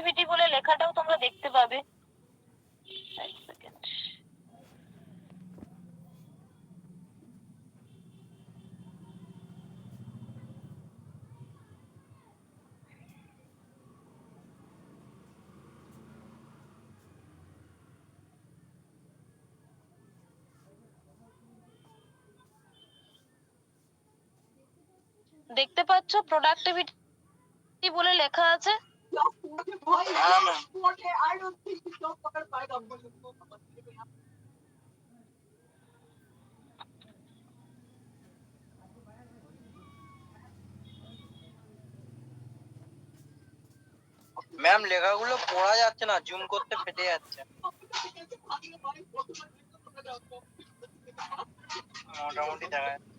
Productivity বলে লেখাটাও তোমরা দেখতে পাবে। এক সেকেন্ড। দেখতে পাচ্ছ প্রোডাক্টিভিটি বলে লেখা আছে। ম্যাম লেখাগুলো পড়া যাচ্ছে না, জুম করতে ফেটে যাচ্ছে। মোটামুটি দেখা যাচ্ছে।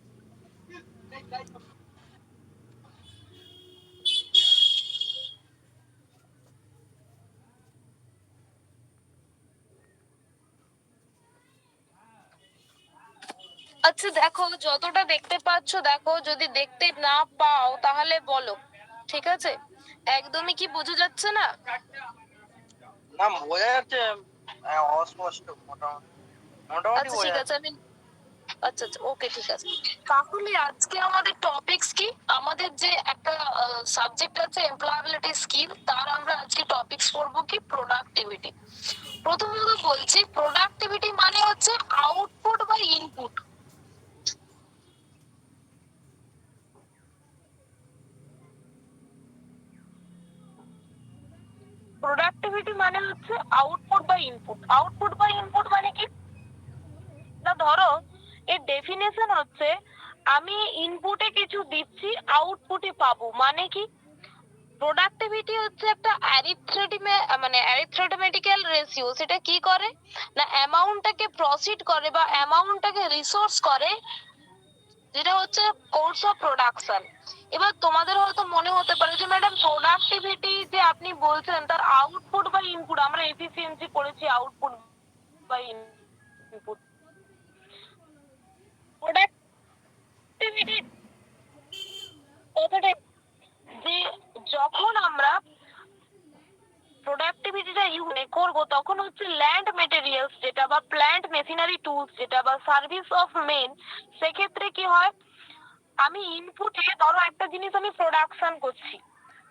আচ্ছা দেখো, যতটা দেখতে পাচ্ছ দেখো, যদি দেখতে না পাও তাহলে বলো, ঠিক আছে? একদমই কি বোঝা যাচ্ছে না? না বোঝা যাচ্ছে, অস্পষ্ট মোটামুটি আচ্ছা বোঝা ঠিক যাচ্ছে। আছে, আমি আচ্ছা আচ্ছা ওকে ঠিক আছে। তাহলে আজকে আমাদের টপিকস কি? আমাদের যে একটা সাবজেক্ট আছে এমপ্লয়াবিলিটি স্কিল, তার আমরা আজকে টপিকস পড়বো কি প্রোডাক্টিভিটি। প্রথমত বলছি, প্রোডাক্টিভিটি মানে হচ্ছে আউটপুট বা ইনপুট। প্রোডাক্টিভিটি মানে হচ্ছে আউটপুট বা ইনপুট। আউটপুট বা ইনপুট মানে কি? না ধরো, এর ডেফিনেশন হচ্ছে আমি ইনপুটে কিছু দিচ্ছি, আউটপুটে পাবো। মানে কি? প্রোডাক্টিভিটি হচ্ছে একটা অ্যারিথমেটিক্যাল রেশিও। সেটা কি করে না, অ্যামাউন্টটাকে প্রসিড করে বা অ্যামাউন্টটাকে রিসোর্স করে, যেটা হচ্ছে কোর্স অফ প্রোডাকশন। এবার তোমাদের হয়তো মনে হতে পারে যে ম্যাডাম প্রোডাক্টিভিটি যে আপনি বলছেন তার আউটপুট বা ইনপুট, আমরা এফিসিয়েন্সি পড়েছি, আউটপুট বা ইনপুট। প্রোডাক্টিভিটি কথাটা যে যখন আমরা প্রোডাক্টিভিটিটা করবো, তখন হচ্ছে ল্যান্ড মেটেরিয়ালস যেটা বা প্ল্যান্ট মেশিনারি টুলস যেটা বা সার্ভিস অফ মেন, সেক্ষেত্রে কি হয়, আমি ইনপুটে ধরো একটা জিনিস আমি প্রোডাকশন করছি,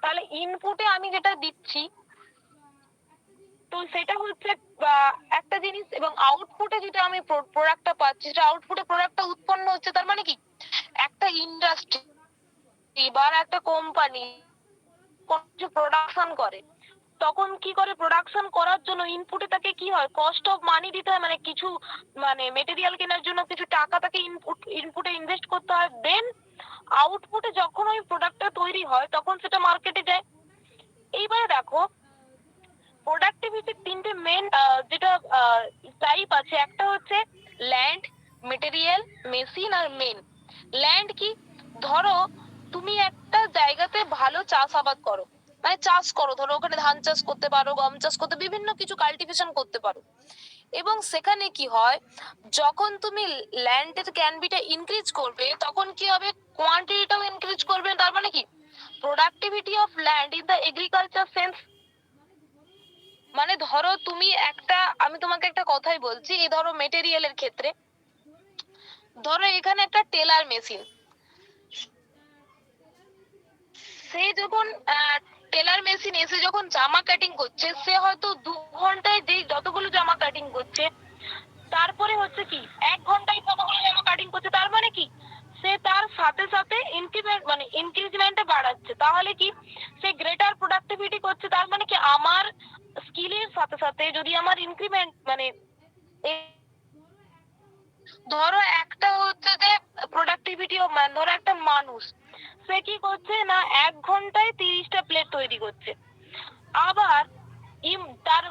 তাহলে ইনপুটে আমি যেটা দিচ্ছি তো সেটা হচ্ছে একটা জিনিস, এবং আউটপুটে যেটা আমি প্রোডাক্টটা পাচ্ছি, সেটা আউটপুটে প্রোডাক্টটা উৎপন্ন হচ্ছে। তার মানে কি, একটা ইন্ডাস্ট্রি বা একটা কোম্পানি কিছু প্রোডাকশন করে, তখন কি করে, প্রোডাকশন করার জন্য ইনপুটে তাকে কি হয়, কস্ট অফ মানি দিতে হয়, মানে কিছু মেটেরিয়াল কেনার জন্য কিছু টাকা তাকে ইনপুটে ইনভেস্ট করতে হয়। দেন আউটপুটে যখন ওই প্রোডাক্টটা তৈরি হয় তখন সেটা মার্কেটে যায়। এইবারে দেখো, প্রোডাক্টিভিটির তিনটে মেন যেটা টাইপ আছে, একটা হচ্ছে ল্যান্ড, মেটেরিয়াল, মেশিন আর মেন। ল্যান্ড কি? ধরো তুমি একটা জায়গাতে ভালো চাষাবাদ করো, মানে চাষ করো, ধরো ওখানে ধান চাষ করতে পারো, গম চাষ করতে, বিভিন্ন কিছু কাল্টিভেশন করতে পারো। এবং সেখানে কি হয়, যখন তুমি ল্যান্ডের ক্যানবিটা ইনক্রিজ করবে তখন কি হবে, কোয়ান্টিটিটাও ইনক্রিজ করবে। তার মানে কি, productivity of land in the agriculture sense, মানে ধরো তুমি একটা, আমি তোমাকে একটা কথাই বলছি, এই ধরো মেটেরিয়ালের ক্ষেত্রে, ধরো এখানে একটা টেলার মেশিন, সে যখন টেলার মেশিন এসে যখন জামা কাটিং করছে, সে হয়তো 2 ঘন্টায় যে যতগুলো জামা কাটিং করছে, তারপরে হচ্ছে কি 1 ঘন্টায় কতগুলো জামা কাটিং করছে। তার মানে কি, সে তার সাথে সাথে ইনক্রিজমেন্টে বাড়াচ্ছে। তাহলে কি, সে গ্রেটার প্রোডাক্টিভিটি করছে। তার মানে কি, আমার স্কিলের সাথে সাথে যদি আমার ইনক্রিমেন্ট ধরো একটা হচ্ছে যে প্রোডাক্টিভিটি, ধরো একটা মানুষ, সে কি করছে না 1 ঘন্টায় 30টা প্লেট তৈরি করছে। আবার তার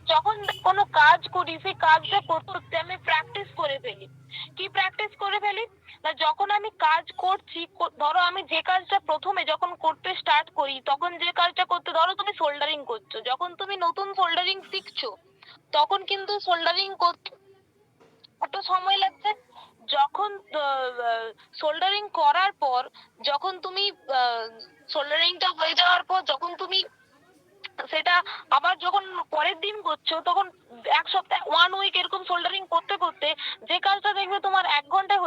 যখন কোনো কাজ করি, সেই কাজটা করতে করতে আমি প্র্যাকটিস করে ফেলি। কি প্র্যাকটিস করে ফেলি না, যখন আমি কাজ করছি, ধরো আমি যে কাজটা প্রথমে যখন করতে স্টার্ট করি, তখন যে কাজটা করতে, ধরো তুমি সোল্ডারিং করছো, যখন তুমি নতুন সোল্ডারিং শিখছো তখন কিন্তু সোল্ডারিং করতে একটু সময় লাগছে। যখন সোল্ডারিং করার পর, যখন তুমি সোল্ডারিংটা হয়ে যাওয়ার পর, যখন তুমি সেটা আবার যখন পরের দিন করছো তখন এক সপ্তাহ 1 উইক এরকম সোল্ডারিং করতে করতে যে কাজটা দেখবে তোমার 1 ঘন্টায়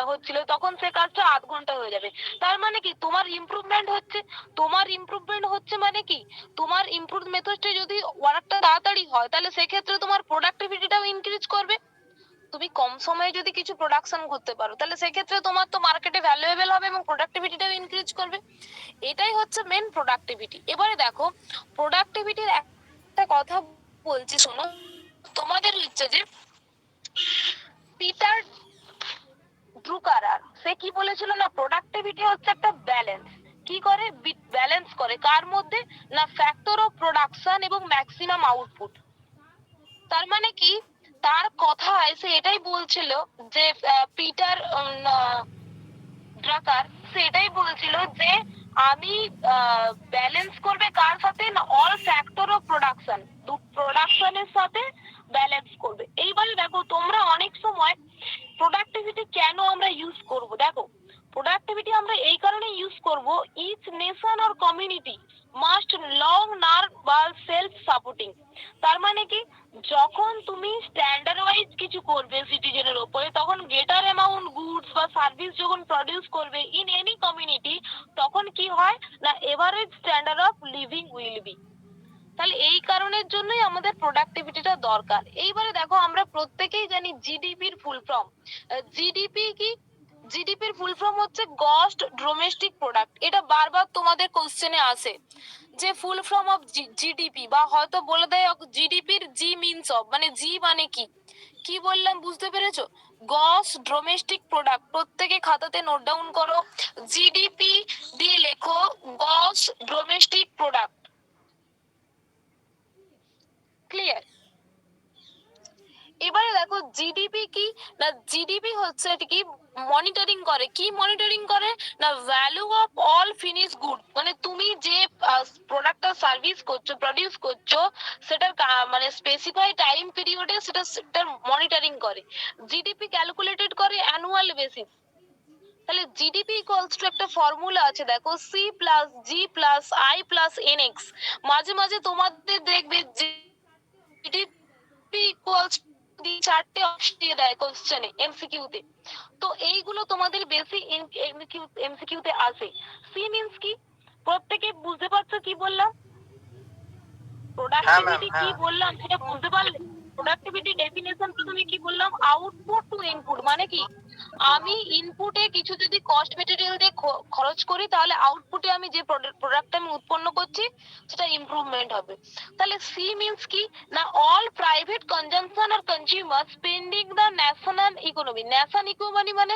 হচ্ছিল তখন সে কাজটা 8 ঘন্টা হয়ে যাবে। তার মানে কি তোমার ইমপ্রুভমেন্ট হচ্ছে। তোমার ইমপ্রুভমেন্ট হচ্ছে মানে কি তোমার ইমপ্রুভ মেথডটা যদি ওয়ার্কটা তাড়াতাড়ি হয় তাহলে সেক্ষেত্রে তোমার প্রোডাক্টিভিটিটাও ইনক্রিজ করবে। তুমি কম সময়ে যদি কিছু প্রোডাকশন করতে পারো তাহলে সেক্ষেত্রে তোমার তো মার্কেটে ভ্যালুয়েবল হবে এবং প্রোডাক্টিভিটিটাও ইনক্রিজ করবে। এটাই হচ্ছে মেন প্রোডাক্টিভিটি। এবারে দেখো প্রোডাক্টিভিটির একটা কথা বলছি শোনো। তোমাদের হচ্ছে যে পিটার ড্রুকারার সে কি বলেছিল না প্রোডাক্টিভিটি হচ্ছে একটা ব্যালেন্স। কি করে ব্যালেন্স করে কার মধ্যে না ফ্যাক্টর অফ প্রোডাকশন এবং ম্যাক্সিমাম আউটপুট। তার মানে কি তার কথায় সে এটাই বলছিল যে পিটার ড্রাকার সে এটাই বলছিল যে আমি ব্যালেন্স করবে কার সাথে না অল ফ্যাক্টর অফ প্রোডাকশন প্রোডাকশনের সাথে ব্যালেন্স করবে। এইবারে দেখো তোমরা অনেক সময় প্রোডাক্টিভিটি কেন আমরা ইউজ করব দেখো প্রোডাক্টিভিটি আমরা এই কারণে ইউজ করব each nation or community must long নার বা সেলফ সাপোর্টিং। তার মানে কি যখন তুমি স্ট্যান্ডার্ড ওয়াইজ কিছু করবে সিটিজেনের উপরে তখন গ্রেটার অ্যামাউন্ট গুডস বা সার্ভিস যখন প্রডিউস করবে ইন এনি কমিউনিটি তখন কি হয় না average standard of living will be. তাহলে এই কারণের জন্যই আমাদের প্রোডাক্টিভিটিটা দরকার। এইবারে দেখো আমরা প্রত্যেকেই জানি জিডিপির ফুল ফর্ম। জিডিপি কি জিডিপির ফুল ফর্ম হচ্ছে গস্ট ডোমেস্টিক প্রোডাক্ট। এটা বারবার তোমাদের কোশ্চেনে আসে যে ফুল ফর্ম অফ জিডিপি বা হয়তো বলে দেয় জিডিপির জি মিনস অফ মানে জি মানে কি। কি বললাম বুঝতে পেরেছো? গস ডোমেস্টিক প্রোডাক্ট। প্রত্যেকে খাতাতে নোট ডাউন করো জিডিপি দিয়ে লেখো গস ডোমেস্টিক প্রোডাক্ট। ক্লিয়ার? এবারে দেখো জিডিপি কি না জিডিপি হচ্ছে এটা কি মনিটরিং করে। কি মনিটরিং করে না value of all finish good মানে তুমি যে প্রোডাক্টটা সার্ভিস করছো প্রডিউস করছো সেটার মানে স্পেসিফাই টাইম পিরিয়ডে সেটার মনিটরিং করে। জিডিপি ক্যালকুলেটেড করে অ্যানুয়াল বেসিস। তাহলে জিডিপি ইকুয়ালস টু একটা ফর্মুলা আছে দেখো C plus G plus I plus NX. মাঝে মাঝে তোমাদের দেখবে জিডিপি ইকুয়ালস চারটে অপশন দিয়ে দেয় কোশ্চেনে এমসিকিউ তে। তো এইগুলো তোমাদের বেশি এমসিকিউ তে আসে। সি মিন্স কি প্রত্যেকে বুঝতে পারছো কি বললাম? হ্যাঁ ম্যাম, প্রোডাক্টিভিটি কি হ্যাঁ। বললাম সেটা বুঝতে পারলে? প্রোডাক্টিভিটি ডেফিনেশন প্রথমে কি বললাম আউটপুট টু ইনপুট মানে কি আমি ইনপুটে কিছু যদি কস্ট মেটেরিয়াল দিয়ে খরচ করি তাহলে আউটপুটে আমি যে প্রোডাক্ট আমি উৎপন্ন করছি সেটা ইমপ্রুভমেন্ট হবে। তাহলে সি মিন্স কি না অল প্রাইভেট কনজাম্পশন আর consumer spending the national economy. National economy মানে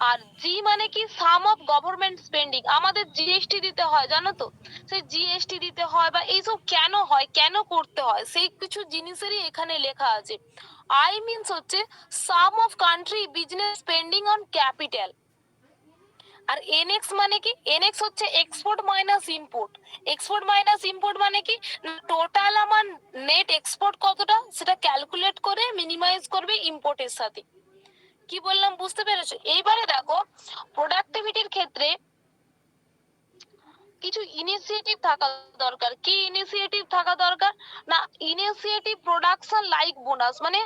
আর জি মানে কি সাম অফ গভর্নমেন্ট স্পেন্ডিং। আমাদের জিএসটি দিতে হয় জানো তো? সেই জিএসটি দিতে হয় বা এইসব কেন হয় কেন করতে হয় সেই কিছু জিনিসেরই এখানে লেখা আছে। আই মিন্স হচ্ছে sum of country business spending on capital. আর এনএক্স মানে কি এনএক্স হচ্ছে export minus import. Export minus import মানে কি টোটাল আমার নেট এক্সপোর্ট কতটা সেটা ক্যালকুলেট করে মিনিমাইজ করবে ইম্পোর্টের সাথে। কি বললাম বুঝতে পেরেছো? এইবারে দেখো প্রোডাক্টিভিটির ক্ষেত্রে কিছু ইনিশিয়েটিভ থাকা দরকার। কি ইনিশিয়েটিভ থাকা দরকার না ইনিশিয়েটিভ প্রোডাকশন লাইক বোনাস মানে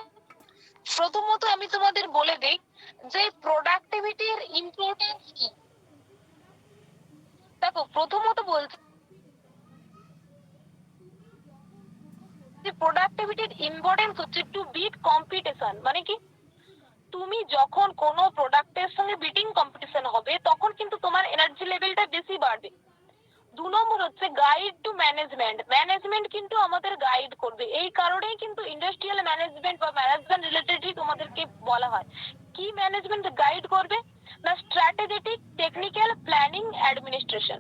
প্রথমত আমি তোমাদের বলে দেই যে প্রোডাক্টিভিটির ইম্পর্টেন্স কি। দেখো প্রথমত বলছি যে প্রোডাক্টিভিটির ইম্পর্টেন্স হচ্ছে টু বিট কম্পিটিশন মানে কি তুমি যখন কোনো প্রোডাক্টের সঙ্গে বিটিং কম্পিটিশন হবে তখন কিন্তু তোমার এনার্জি লেভেলটা বেশি বাড়বে। 2 নম্বর হচ্ছে গাইড টু ম্যানেজমেন্ট। ম্যানেজমেন্ট কিন্তু আমাদের গাইড করবে। এই কারণেই কিন্তু ইন্ডাস্ট্রিয়াল ম্যানেজমেন্ট বা ম্যানেজমেন্ট রিলেটেডই তোমাদেরকে বলা হয়। কি ম্যানেজমেন্ট গাইড করবে না স্ট্র্যাটেজিক টেকনিক্যাল প্ল্যানিং অ্যাডমিনিস্ট্রেশন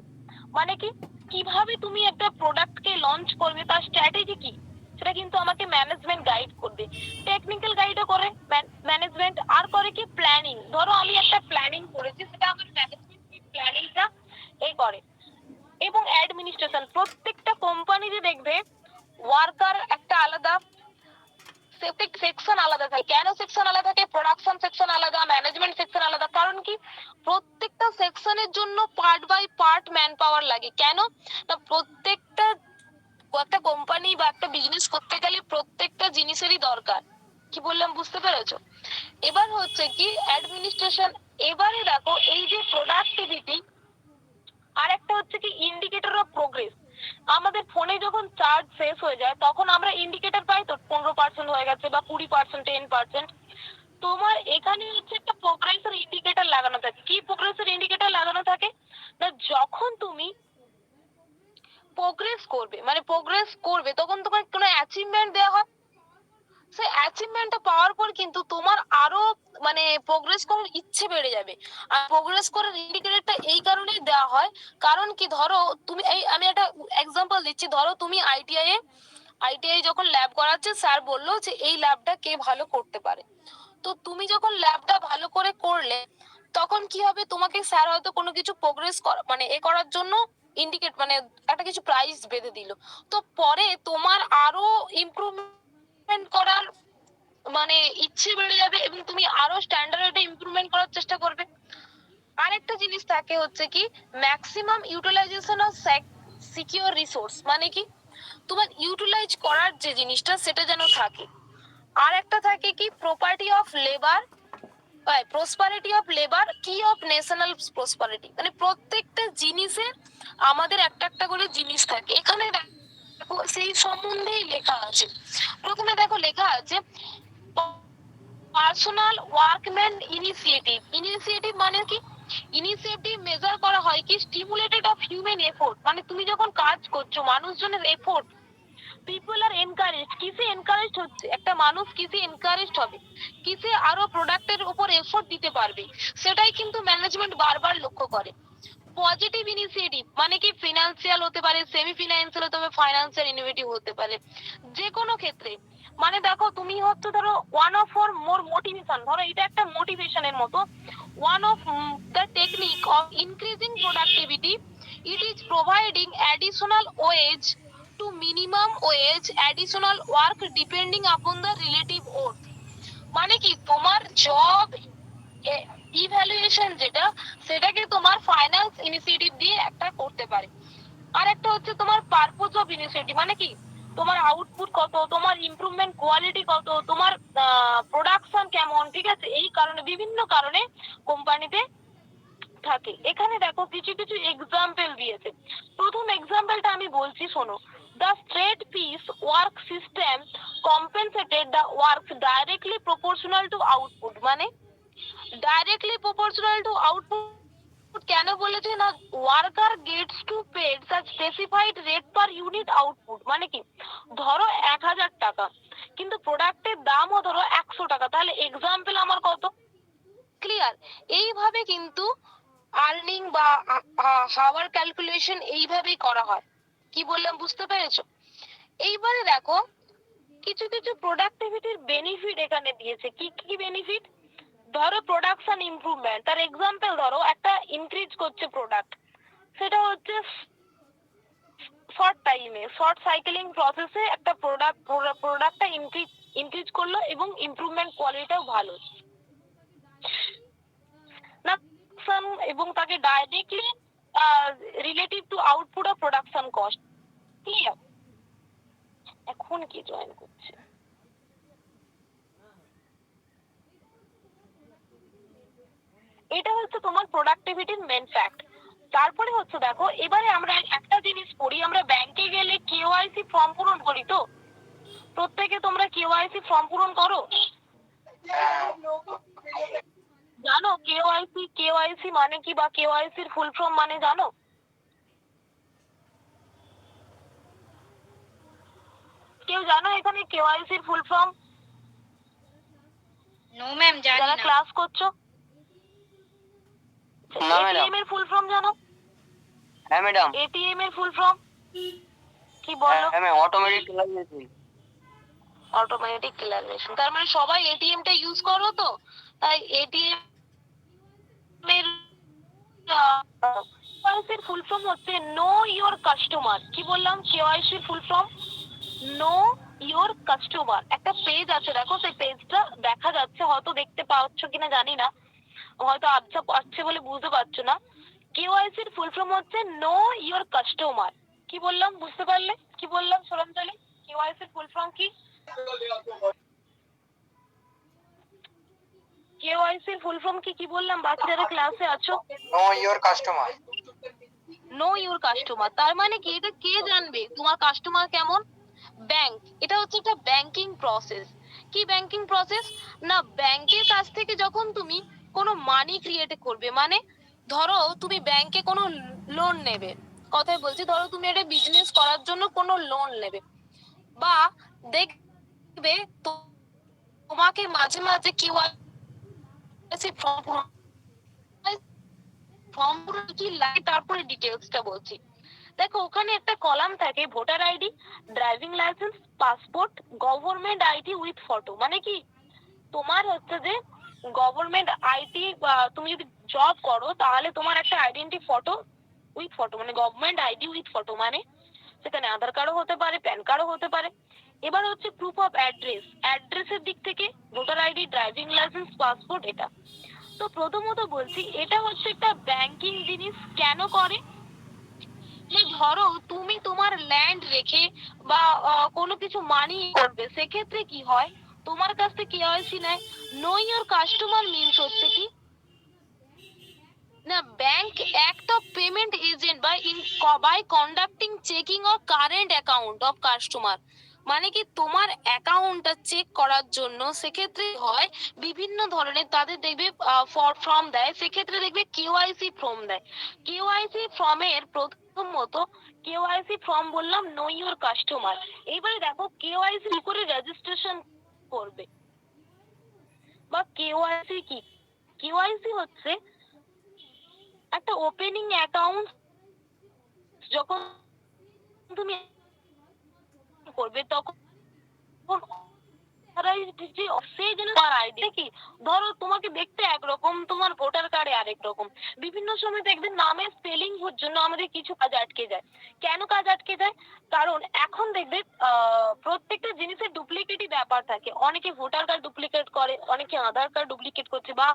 মানে কি কিভাবে তুমি একটা প্রোডাক্টকে লঞ্চ করবে তার স্ট্র্যাটেজি কি সেটা কিন্তু আমাকে ম্যানেজমেন্ট গাইড করবে। টেকনিক্যাল গাইডও করে ম্যানেজমেন্ট আর করে কি প্ল্যানিং। ধরো আমি একটা প্ল্যানিং করেছি সেটা আমার ম্যানেজমেন্ট কি প্ল্যানিংটা এই করে। এবং অ্যাডমিনিস্ট্রেশন প্রত্যেকটা কোম্পানিতে দেখবে ওয়ার্কার একটা আলাদা সেকশন আলাদা থাকে। কেন সেকশন আলাদা থাকে? প্রোডাকশন সেকশন আলাদা ম্যানেজমেন্ট সেকশন আলাদা। কারণ কি প্রত্যেকটা সেকশনের জন্য part by part manpower লাগে। কেন না প্রত্যেকটা একটা কোম্পানি বা একটা বিজনেস করতে গেলে প্রত্যেকটা জিনিসেরই দরকার। কি বললাম বুঝতে পেরেছো? এবার হচ্ছে কি অ্যাডমিনিস্ট্রেশন। এবারে দেখো এই যে প্রোডাক্টিভিটি, আর একটা হচ্ছে কি ইন্ডিকেটর অফ প্রোগ্রেস। আমাদের ফোনে যখন চার্জ শেষ হয়ে যায় তখন আমরা ইন্ডিকেটর পাই তো 15% হয়ে গেছে বা 20%, 10%। তোমার এখানে হচ্ছে একটা প্রোগ্রেসের ইন্ডিকেটর লাগানো থাকে। কি প্রোগ্রেসের ইন্ডিকেটর লাগানো থাকে? না যখন তুমি প্রোগ্রেস করবে তখন তোমার কোনো অ্যাচিভমেন্ট দেওয়া হয়। সেই অ্যাচিভমেন্টটা পাওয়ার পর কিন্তু তোমার আরো প্রোগ্রেস করার ইচ্ছে বেড়ে যাবে। আর প্রোগ্রেস করার ইন্ডিকেটরটা এই কারণেই দেওয়া হয়, কারণ কি ধরো তুমি এই আমি একটা এক্সাম্পল দিচ্ছি। ধরো তুমি আইটিআই যখন ল্যাব করাচ্ছে, স্যার বললো যে এই ল্যাবটা কে ভালো করতে পারে। তো তুমি যখন ল্যাবটা ভালো করে করলে তখন কি হবে, তোমাকে স্যার হয়তো কোনো কিছু প্রোগ্রেস করা করার জন্য ইন্ডিকেট একটা কিছু প্রাইজ বেঁধে দিল। তো পরে তোমার আরো ইমপ্রুভমেন্ট করার ইচ্ছে বেড়ে যাবে এবং তুমি আরো স্ট্যান্ডার্ডে ইমপ্রুভমেন্ট করার চেষ্টা করবে। আরেকটা জিনিস থাকে হচ্ছে কি maximum utilisation of secure resource. মানে কি তোমার ইউটিলাইজ করার যে জিনিসটা সেটা যেন থাকে। আর একটা থাকে কি property of labour, prosperity of labour, কি অফ ন্যাশনাল প্রসপারিটি। প্রত্যেকটা জিনিসের আমাদের একটা একটা করে জিনিস থাকে। এখানে দেখো সেই সম্বন্ধেই লেখা আছে। প্রথমে দেখো লেখা আছে পার্সোনাল ওয়ার্কম্যান ইনিশিয়েটিভ। ইনিশিয়েটিভ মানে কি? ইনিশিয়েটিভ মেজার করা হয় কি স্টিমুলেটেড অফ হিউম্যান এফোর্ট। তুমি যখন কাজ করছো মানুষজনের এফোর্ট, পিপল আর এনকারেজ। কিসে এনকারেজ হচ্ছে একটা মানুষ, কিসে এনকারেজ হবে, কিসে আরো প্রোডাক্টের উপর এফোর্ট দিতে পারবে, সেটাই কিন্তু ম্যানেজমেন্ট বারবার লক্ষ্য করে। পজিটিভ ইনিশিয়েটিভ মানে কি ফিনান্সিয়াল হতে পারে, সেমি ফিনান্সিয়াল হতে পারে, ফাইন্যান্সিয়াল ইনোভেটিভ হতে পারে। যে কোনো ক্ষেত্রে দেখো তুমি হচ্ছে ধরো one of for more motivation, ধরো এটা একটা মোটিভেশনের মতো। One of the technique of increasing productivity, it is providing additional ways to minimum wedge additional work depending upon the relative worth. কি তোমার জব ইভ্যালুয়েশন যেটা, সেটাকে তোমার ফাইন্যান্স ইনিশিয়েটিভ দিয়ে একটা করতে পারে। আর একটা হচ্ছে তোমার পারপোজ অফ ইনিশিয়েটিভ। কি তোমার আউটপুট কত, তোমার ইমপ্রুভমেন্ট কোয়ালিটি কত, তোমার প্রোডাকশন কেমন, ঠিক আছে? এই কারণে বিভিন্ন কারণে কোম্পানিতে থাকে। এখানে দেখো কিছু কিছু এক্সাম্পল দিয়েছে। প্রথম এক্সাম্পলটা আমি বলছি শোনো। The straight piece work system compensated the work directly proportional to output. Directly proportional to output কেন বলেছে না? Worker gets to paid such specified rate per unit output. কি ধরো 1000 টাকা কিন্তু প্রোডাক্টের দামও ধরো 100 টাকা, তাহলে এক্সাম্পল আমার কত? ক্লিয়ার? এইভাবে কিন্তু আর্নিং বা হাওয়ার ক্যালকুলেশন এইভাবেই করা হয়। কি বললাম বুঝতে পেরেছো? এইবারে দেখো কিছু কিছু প্রোডাক্টিভিটির বেনিফিট এখানে দিয়েছে। কি কি বেনিফিট? ধরো প্রোডাকশন ইমপ্রুভমেন্ট, তার এক্সাম্পল ধরো একটা ইনক্রিজ করছে প্রোডাক্ট, সেটা হচ্ছে শর্ট সাইকেলিং প্রসেসে একটা প্রোডাক্টটা ইনক্রিজ করলো এবং ইমপ্রুভমেন্ট কোয়ালিটিটাও ভালো না, এবং তাকে directly relative to output of production cost. Clear? এখন কি জয়েন করছে? এটা হচ্ছে তোমার প্রোডাক্টিভিটির মেন ফ্যাক্ট। তারপরে হচ্ছে দেখো এবারে আমরা একটা জিনিস করি, আমরা ব্যাংকে গেলে কেওয়াইসি ফর্ম পূরণ করি তো। প্রত্যেকে তোমরা কেওয়াইসি ফর্ম পূরণ করো? জানো কেওয়াইসি মানে কি বা কেওয়াইসির ফুল ফর্ম মানে জানো? কেউ জানো এখানে কেওয়াইসির ফুল ফর্ম? নো ম্যাম, জানি যারা না। ক্লাস করছো? না এটিএম এর ফুল ফর্ম জানো? হ্যাঁ ম্যাডাম। এটিএম এর ফুল ফর্ম কি বলো? হ্যাঁ ম্যাম, অটোমেটিক ক্লিয়ারেশন। অটোমেটিক ক্লিয়ারেশন, তার সবাই এটিএম টা ইউজ করো তো, তাই এটিএম এর কেওয়াইসির ফুল ফর্ম হচ্ছে নো ইওর কাস্টমার। কি বললাম? কেওয়াইসির full form know your customer. একটা পেজ আছে দেখো, সেই পেজটা দেখা যাচ্ছে, হয়তো দেখতে পাচ্ছ কিনা জানি না, হয়তো আবছা পাচ্ছে বলে বুঝতে পারছো না। কেওয়াইসির ফুল ফর্ম হচ্ছে নো ইওর কাস্টমার। কি বললাম বুঝতে পারলে? কি বললাম সোনামচালি? কেওয়াইসির ফুল ফর্ম কি? কেওয়াইসির ফুল ফর্ম কি বললাম? বাকি যারা ক্লাসে আছো, know your customer. Know your customer তার মানে কি? এটা কে জানবে তোমার কাস্টমার কেমন? ব্যাংক। এটা হচ্ছে একটা ব্যাংকিং প্রসেস। কি ব্যাংকিং প্রসেস? না, ব্যাংকের কাছ থেকে যখন তুমি কোনো মানি ক্রিয়েট করবে, মানে ধরো তুমি ব্যাংকে কোনো লোন নেবে, কথাই বলছি, ধরো তুমি একটা বিজনেস করার জন্য কোনো লোন নেবে, বা দেখবে তোমাকে মাঝে মাঝে কেওয়াইসি ফর্ম কি লাগে, তারপরে ডিটেলসটা বলছি। দেখো ওখানে একটা কলাম থাকে voter ID, driving licence, passport, government ID with photo. মানে কি তোমার হচ্ছে যে গভর্নমেন্ট আইডি, তুমি যদি জব করো তাহলে তোমার একটা আইডেন্টি ফটো উইথ ফটো, মানে গভর্নমেন্ট আইডি উইথ ফটো, মানে সেখানে আধার কার্ডও হতে পারে, প্যান কার্ডও হতে পারে। এবার হচ্ছে প্রুফ অফ অ্যাড্রেস। অ্যাড্রেসের দিক থেকে voter ID, driving licence, passport. এটা তো প্রথমত বলছি এটা হচ্ছে একটা ব্যাংকিং জিনিস। কেন করে? যে ধরো তুমি তোমার ল্যান্ড রেখে বা কোনো কিছু মানি করবে, সেক্ষেত্রে কি হয়, তোমার কাছ থেকে কেওয়াইসি নেয়। নো ইওর কাস্টমার মিন্স হচ্ছে কি না, bank act of payment agent by conducting checking of current account of customer. মানে কি তোমার অ্যাকাউন্টটা চেক করার জন্য সেক্ষেত্রে হয় বিভিন্ন ধরনের, তাদের দেখবে ফর্ম দেয়, সেক্ষেত্রে দেখবে কেওয়াইসি ফর্ম দেয়। কেওয়াইসি ফর্মের প্রথমত কেওয়াইসি ফর্ম বললাম নো ইওর কাস্টমার। এইবারে দেখো কেওয়াইসি করে রেজিস্ট্রেশন করবে বা কেওয়াইসি কি? কেওয়াইসি হচ্ছে একটা ওপেনিং অ্যাকাউন্ট যখন তুমি করবে তখন সেই জন্য তোমার আইডি কি, ধরো তোমাকে দেখতে একরকম, তোমার ভোটার কার্ডে আরেক রকম। বিভিন্ন সময় দেখবে নামের স্পেলিং এর জন্য আমাদের কিছু কাজ আটকে যায়। কেন কাজ আটকে যায়? কারণ এখন দেখবে প্রত্যেকটা জিনিসের ডুপ্লিকেটই ব্যাপার থাকে। অনেকে ভোটার কার্ড ডুপ্লিকেট করে, অনেকে আধার কার্ড ডুপ্লিকেট করছে, বা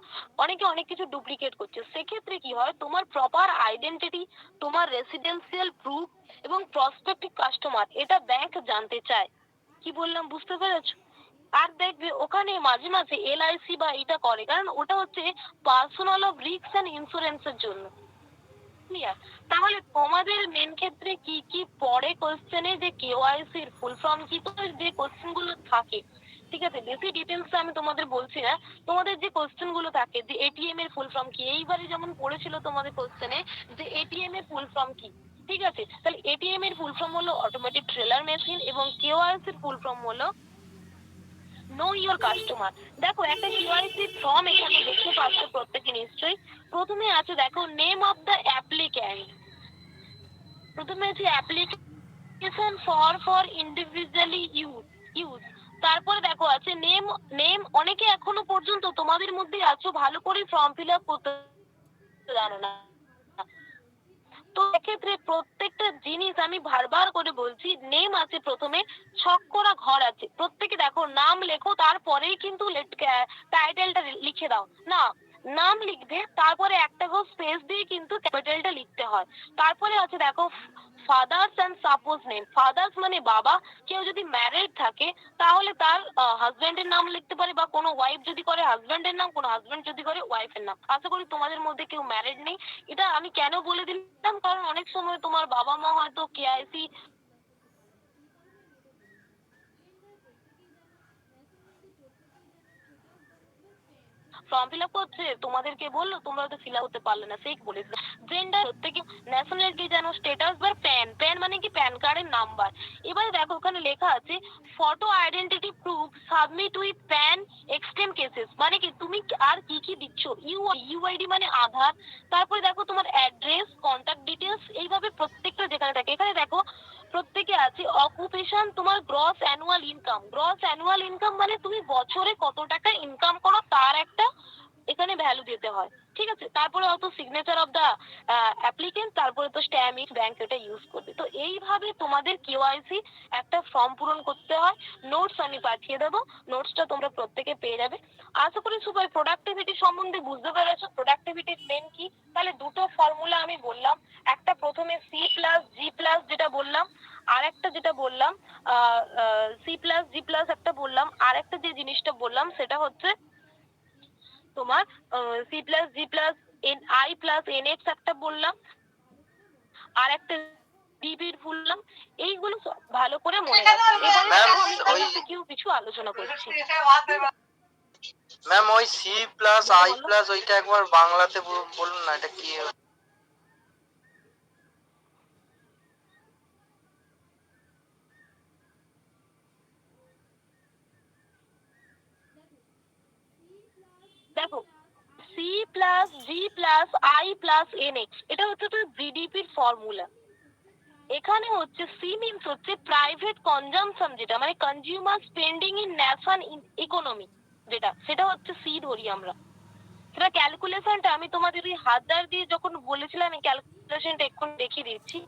অনেকে অনেক কিছু ডুপ্লিকেট করছে। সেক্ষেত্রে কি হয়, তোমার প্রপার আইডেন্টিটি, তোমার রেসিডেন্সিয়াল প্রুফ এবং প্রসপেক্টিভ কাস্টমার, এটা ব্যাংক জানতে চায়। কি বললাম বুঝতে পেরেছো? আর দেখবে ওখানে মাঝে মাঝে এলআইসি বা এটা করে, কারণ ওটা হচ্ছে পার্সোনাল অফ রিস্ক এন্ড ইন্স্যুরেন্সের জন্য। ক্লিয়ার? তাহলে তোমাদের মেন ক্ষেত্রে কি কি পড়ে কোশ্চেনে, যে কেওয়াইসি এর ফুল ফর্ম কি, তো যে কোশ্চেন গুলো থাকে, ঠিক আছে, বেশি ডিটেলস আমি তোমাদের বলছি না। তোমাদের যে কোশ্চেন গুলো থাকে, যে এটিএম এর ফুল ফর্ম কি, এইবারে যেমন পড়েছিল তোমাদের কোশ্চেনে যে এটিএম এর ফুল ফর্ম কি, ঠিক আছে, তাহলে এটিএম এর ফুল ফর্ম হলো অটোমেটিক ট্রেলার মেশিন, এবং কেওয়াইসি এর ফুল ফর্ম হলো নো ইওর কাস্টমার। দেখো একটা কেওয়াইসি ফর্ম এখানে দেখতে পাচ্ছ প্রত্যেকে নিশ্চয়ই। প্রথমে আছে দেখো নেম অফ দ্য অ্যাপ্লিক্যান্ট। প্রথমে আছে অ্যাপ্লিকেশন ফর ইন্ডিভিজুয়ালি ইউজ। তারপরে দেখো আছে নেম। নেম অনেকে এখনো পর্যন্ত তোমাদের মধ্যে আছো ভালো করে ফর্ম ফিল আপ করতে জানো না। তো এক্ষেত্রে প্রত্যেকটা জিনিস আমি বারবার করে বলছি, নেম আছে প্রথমে, ছক করা ঘর আছে, প্রত্যেকে দেখো নাম লেখো, তারপরেই কিন্তু টাইটেলটা লিখে দাও না। নাম লিখবে, তারপরে একটা স্পেস দিয়ে কিন্তু ক্যাপিটালটা লিখতে হয়। তারপরে আছে দেখো father's and suppose name. Father's মানে বাবা, কেউ যদি ম্যারিড থাকে তাহলে তার হাজবেন্ডের নাম লিখতে পারে, বা কোনো ওয়াইফ যদি করে হাজবেন্ডের নাম, কোনো হাজবেন্ড যদি করে ওয়াইফের নাম। আশা করি তোমাদের মধ্যে কেউ ম্যারিড নেই। এটা আমি কেন বলে দিলাম, কারণ অনেক সময় তোমার বাবা মা হয়তো কেআইসি ফর্ম ফিল আপ করছে, তোমাদেরকে বললো, তোমরা তো ফিল আপ করতে পারলে না, সেই বলেছে। জেন্ডার হচ্ছে কি, ন্যাশনালিটি জানো, স্ট্যাটাস বার প্যান। প্যান মানে কি প্যান কার্ডের নাম্বার। এবারে দেখো ওখানে লেখা আছে photo identity proof submit with PAN extreme cases. মানে কি তুমি আর কি কি দিচ্ছ, ইউআইডি মানে আধার, তারপরে দেখো তোমার অ্যাড্রেস, কন্টাক্ট ডিটেলস, এইভাবে প্রত্যেকটা যেখানে থাকে। এখানে দেখো প্রত্যেকে আছে অকুপেশন, তোমার gross annual income. Gross annual income মানে তুমি বছরে কত টাকা ইনকাম করো তার একটা এখানে ভ্যালু দিতে হয়, ঠিক আছে। তারপরে হয়তো সিগনেচার অফ দা অ্যাপ্লিকেন্ট, তারপরে তো স্ট্যাম্প ব্যাংক এটা ইউজ করবে। তো এইভাবে তোমাদের কেওয়াইসি একটা ফর্ম পূরণ করতে হয়। নোটস আমি পাঠিয়ে দেবো, নোটসটা তোমরা প্রত্যেকে পেয়ে যাবে। আশা করি সবাই প্রোডাক্টিভিটি সম্বন্ধে বুঝতে পেরেছো। প্রোডাক্টিভিটির মেন কি, তাহলে দুটো ফর্মুলা আমি বললাম, একটা প্রথমে C+G+, যেটা বললাম সি প্লাস জি প্লাস একটা বললাম, আর একটা যে জিনিসটা বললাম সেটা হচ্ছে তোমার C plus G plus N I plus N X একটা বললাম, আর একটা ডিবির বললাম। এইগুলো ভালো করে মনে রাখো। এবারে ম্যাম দেখো আমি ওই MCQ কিছু আলোচনা করছি। ম্যাম ওই সি প্লাস বলো, আই বলো। প্লাস ওইটা একবার বাংলাতে বলুন না, এটা কি? দেখো, C plus G plus I plus N X এটা হচ্ছে তো জিডিপির ফর্মুলা। এখানে হচ্ছে সি মিনস হচ্ছে প্রাইভেট কনজাম্পশন, যেটা মানে consumer spending in national economy, যেটা সেটা হচ্ছে সি ধরি আমরা। সেটা ক্যালকুলেশনটা আমি তোমাদের ওই হাজার দিয়ে যখন বলেছিলাম, আমি ক্যালকুলেশনটা এখন দেখিয়ে দিচ্ছি।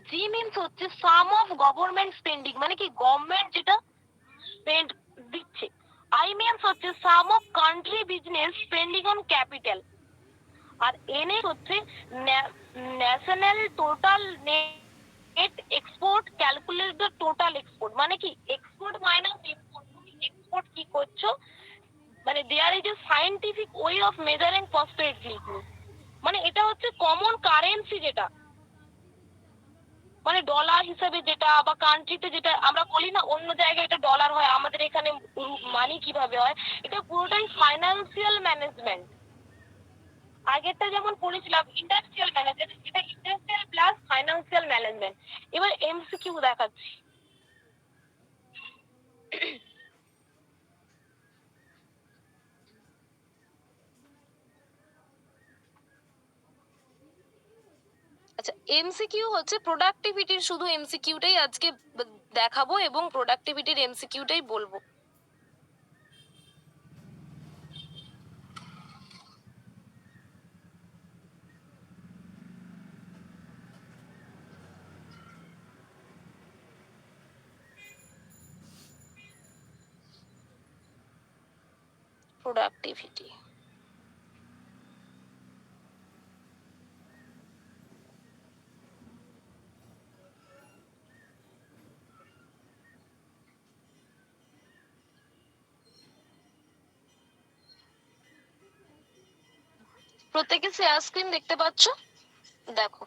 জি মিনস হচ্ছে সাম অফ গভর্নমেন্ট স্পেন্ডিং, মানে কি গভর্নমেন্ট যেটা স্পেন্ড দিচ্ছে। আই মিনস হচ্ছে sum of country business spending on capital. আর এনএ হচ্ছে national total net export, calculate the total export, মানে কি এক্সপোর্ট মাইনাস ইম্পোর্ট। তুমি এক্সপোর্ট কি করছো, মানে there is a scientific way of measuring prosperity. মানে এটা হচ্ছে কমন কারেন্সি, যেটা মানে ডলার হিসেবে, যেটা বা কান্ট্রিতে যেটা আমরা বলি না অন্য জায়গায় এটা ডলার হয়, আমাদের এখানে মানি কিভাবে হয়, এটা পুরোটাই ফাইন্যান্সিয়াল ম্যানেজমেন্ট। আগেরটা যেমন পড়েছিলাম ইন্ডাস্ট্রিয়াল ম্যানেজমেন্ট, এটা ইন্ডাস্ট্রিয়াল প্লাস ফাইন্যান্সিয়াল ম্যানেজমেন্ট। এবার MCQ দেখাচ্ছি। আচ্ছা, MCQ হচ্ছে প্রোডাক্টিভিটির, শুধু MCQটাই আজকে দেখাবো এবং প্রোডাক্টিভিটির MCQটাই বলবো। প্রোডাক্টিভিটি, প্রত্যেকে শেয়ার স্ক্রিন দেখতে পাচ্ছ? দেখো,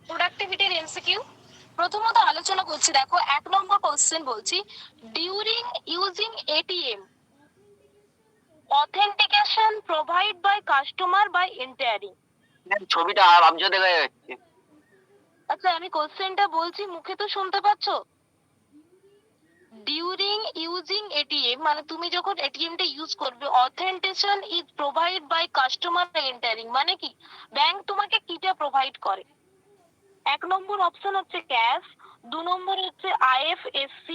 প্রোডাক্টিভিটির MCQ প্রথমত আলোচনা করছি। দেখো 1 নম্বর কোশ্চেন বলছি, during using ATM authentication provide by customer by entering. ছবিটা আবজা দেখা যাচ্ছে। আচ্ছা, আমি কোশ্চেনটা বলছি, মুখে তো শুনতে পাচ্ছো? ডিউরিং ইউজিং এটিএম মানে তুমি যখন এটিএম টা ইউজ করবে, authentication is provide by customer entering, মানে কি ব্যাংক তোমাকে কিটা প্রোভাইড করে। 1 নম্বর অপশন হচ্ছে ক্যাশ, 2 নম্বর হচ্ছে IFSC,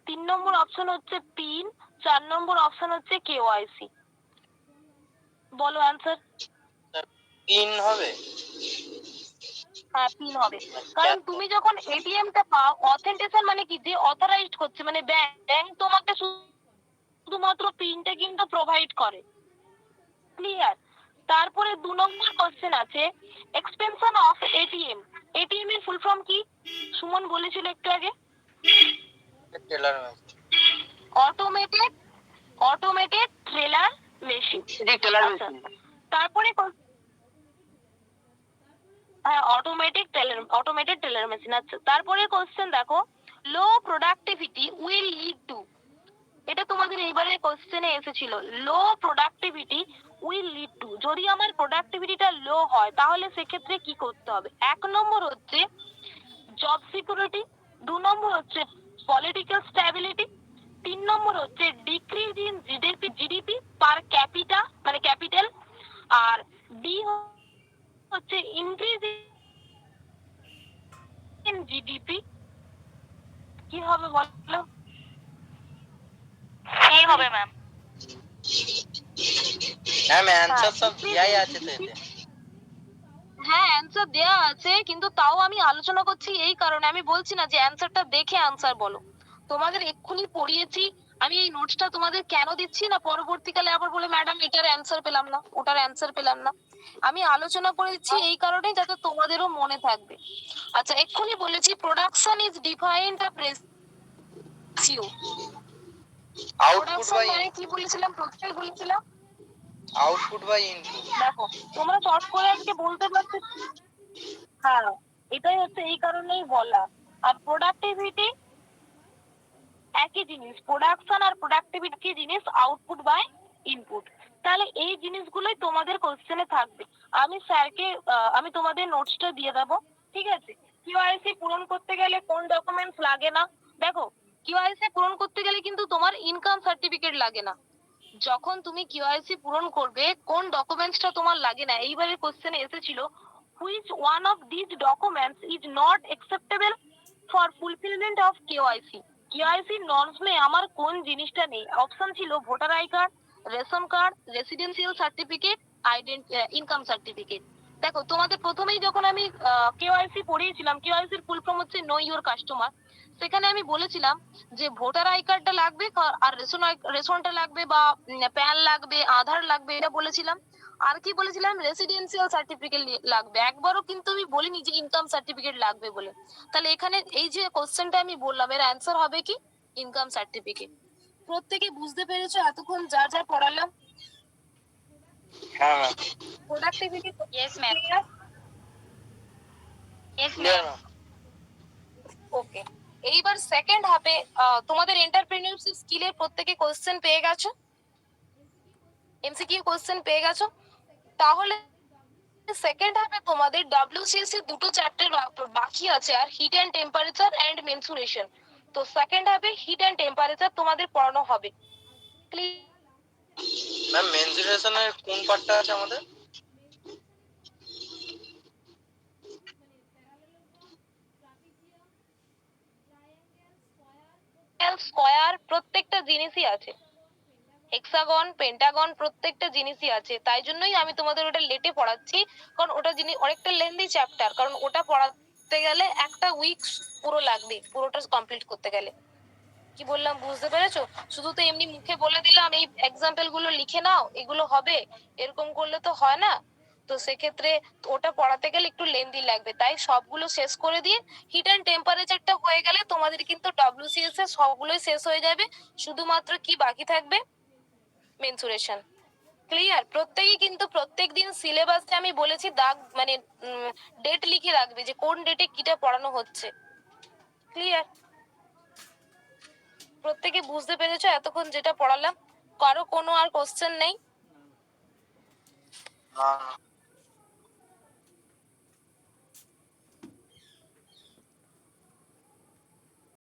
3 নম্বর অপশন হচ্ছে পিন, 4 নম্বর অপশন হচ্ছে KYC। বলো আনসার। পিন হবে? হ্যাঁ, পিন হবে। কারণ তুমি যখন এটিএম টা পাও, অথেন্টিকেশন মানে কি, যে অথরাইজড করছে মানে ব্যাংক তোমাকে শুধুমাত্র পিনটা কিন্তু প্রোভাইড করে। ক্লিয়ার? তারপরে 2 নম্বর কোশ্চেন আছে, এক্সপেনশন অফ এটিএম। এটিএম এর ফুল ফর্ম কি সুমন বলেছিল একটু আগে? Teller automated automated trailer machine. Teller আচ্ছা, মেশিন। তারপরে হ্যাঁ, অটোমেটেড টেলার মেশিন। আচ্ছা, তারপরে কোশ্চেন দেখো, low productivity will lead to. এটা তোমাদের এইবারের কোশ্চেনে এসেছিল, low productivity will lead to. যদি আমার প্রোডাক্টিভিটিটা লো হয় তাহলে সেক্ষেত্রে কি করতে হবে? 1 নম্বর হচ্ছে জব সিকিউরিটি, 2 নম্বর হচ্ছে পলিটিক্যাল স্ট্যাবিলিটি, 3 নম্বর হচ্ছে decrease in GDP per capital মানে ক্যাপিটাল, আর ডি হচ্ছে ইনক্রিজ ইন জিডিপি। কি হবে বলো? কি হবে ম্যাম? ম্যাম অ্যানসার সব দিয়াই আছে তো এতে। হ্যাঁ, অ্যান্সার দেয়া আছে, কিন্তু তাও আমি আলোচনা করছি এই কারণে, আমি বলছি না যে অ্যান্সারটা দেখে অ্যান্সার বলো। তোমাদের এক্ষুনি পড়িয়েছি, আমি এই নোটসটা তোমাদের কেন দিচ্ছি না, পরবর্তীকালে আবার বলে ম্যাডাম এটার অ্যান্সার পেলাম না, ওটার অ্যান্সার পেলাম না। আমি আলোচনা করেছি এই কারণে যাতে তোমাদেরও মনে থাকবে। আচ্ছা, এক্ষুনি বলেছি production is defined the ratio. Output production by মানে কি বলেছিলাম, প্রথমে বলেছিলাম? Output by input. দেখো, তোমরা চট করে আজকে বলতে পারছো। হ্যাঁ, এটাই হচ্ছে এই কারণেই বলা। আর প্রোডাক্টিভিটি একই জিনিস, প্রোডাকশন আর প্রোডাক্টিভিটি কি জিনিস, আউটপুট বাই ইনপুট। তাহলে এই জিনিসগুলোই তোমাদের কোশ্চেনে থাকবে। আমি স্যারকে আমি তোমাদের নোটসটা দিয়ে দেবো, ঠিক আছে? কিউআইসি পূরণ করতে গেলে কোন ডকুমেন্টস লাগে না? দেখো, কিউআইসি পূরণ করতে গেলে কিন্তু তোমার ইনকাম সার্টিফিকেট লাগে না। যখন তুমি কিউআইসি পূরণ করবে কোন ডকুমেন্টসটা তোমার লাগে না, এইবারের কোশ্চেনে এসেছিল which one of this documents is not acceptable for fulfilment of KYC. KYC নর্মসে আমার কোন জিনিসটা নেই? অপশন ছিল voter I card, ration card, residential certificate, income certificate. দেখো, তোমাদের প্রথমেই যখন আমি কেওয়াইসি পড়িয়েছিলাম, কেওয়াইসির ফুল ফর্ম হচ্ছে নো ইউর কাস্টমার। সেখানে আমি বলেছিলাম যে ভোটার আই কার্ডটা লাগবে, আর রেশনটা লাগবে, বা প্যান লাগবে, আধার লাগবে, এটা বলেছিলাম। আর কি বলেছিলাম, রেসিডেন্সিয়াল সার্টিফিকেট লাগবে। একবারও কিন্তু আমি বলিনি যে ইনকাম সার্টিফিকেট লাগবে বলে। তাহলে এখানে এই যে কোশ্চেনটা আমি বললাম, এর অ্যান্সার হবে কি, ইনকাম সার্টিফিকেট। প্রত্যেকে বুঝতে পেরেছো এতক্ষণ যা যা পড়ালাম? হ্যাঁ ma'am. Productivity Yes, ma'am. Yes, clear ma'am. Ma'am. Okay. এইবার সেকেন্ড হাফে তোমাদের এন্টারপ্রেনিউরশিপ স্কিলের প্রত্যেকে কোশ্চেন পেয়ে গেছো, এমসিকিউ কোশ্চেন পেয়ে গেছো। তাহলে সেকেন্ড হাফে তোমাদের ডব্লিউসিএস এর দুটো চ্যাপ্টার বাকি আছে, আর heat and temperature and mensuration. তো সেকেন্ড হাফে হিট এন্ড টেম্পারেচার তোমাদের পড়ানো হবে। ম্যাম মেনসুরেশনের কোন পার্টটা আছে আমাদের? স্কয়ার প্রত্যেকটা জিনিসই আছে, হেক্সাগন, পেন্টাগন প্রত্যেকটা জিনিসই আছে। তাই জন্যই আমি তোমাদের ওটা লেটে পড়াচ্ছি, কারণ ওটা জিনিস অনেকটা লেন্দি চ্যাপ্টার, কারণ ওটা পড়াতে গেলে একটা উইক পুরো লাগবে পুরোটা কমপ্লিট করতে গেলে। কি বললাম বুঝতে পেরেছো? শুধু তো এমনি মুখে বলে দিলাম এই এক্সাম্পল গুলো লিখে নাও, এগুলো হবে, এরকম করলে তো হয় না। তো সেক্ষেত্রে ওটা পড়াতে গেলে একটু লেন্দি লাগবে, তাই সবগুলো শেষ করে দিয়ে হিট অ্যান্ড টেম্পারেচারটা হয়ে গেলে তোমাদের কিন্তু ডব্লিউসিএস এর সবগুলোই শেষ হয়ে যাবে। শুধুমাত্র কি বাকি থাকবে, মেনসুরেশন। ক্লিয়ার? প্রত্যেকেই কিন্তু প্রত্যেকদিন সিলেবাসে আমি বলেছি দাগ মানে ডেট লিখে রাখবে যে কোন ডেটে কিটা পড়ানো হচ্ছে। ক্লিয়ার? প্রত্যেকে বুঝতে পেরেছো এতক্ষণ যেটা পড়ালাম? কারো কোনো আর কোশ্চেন নেই? না না।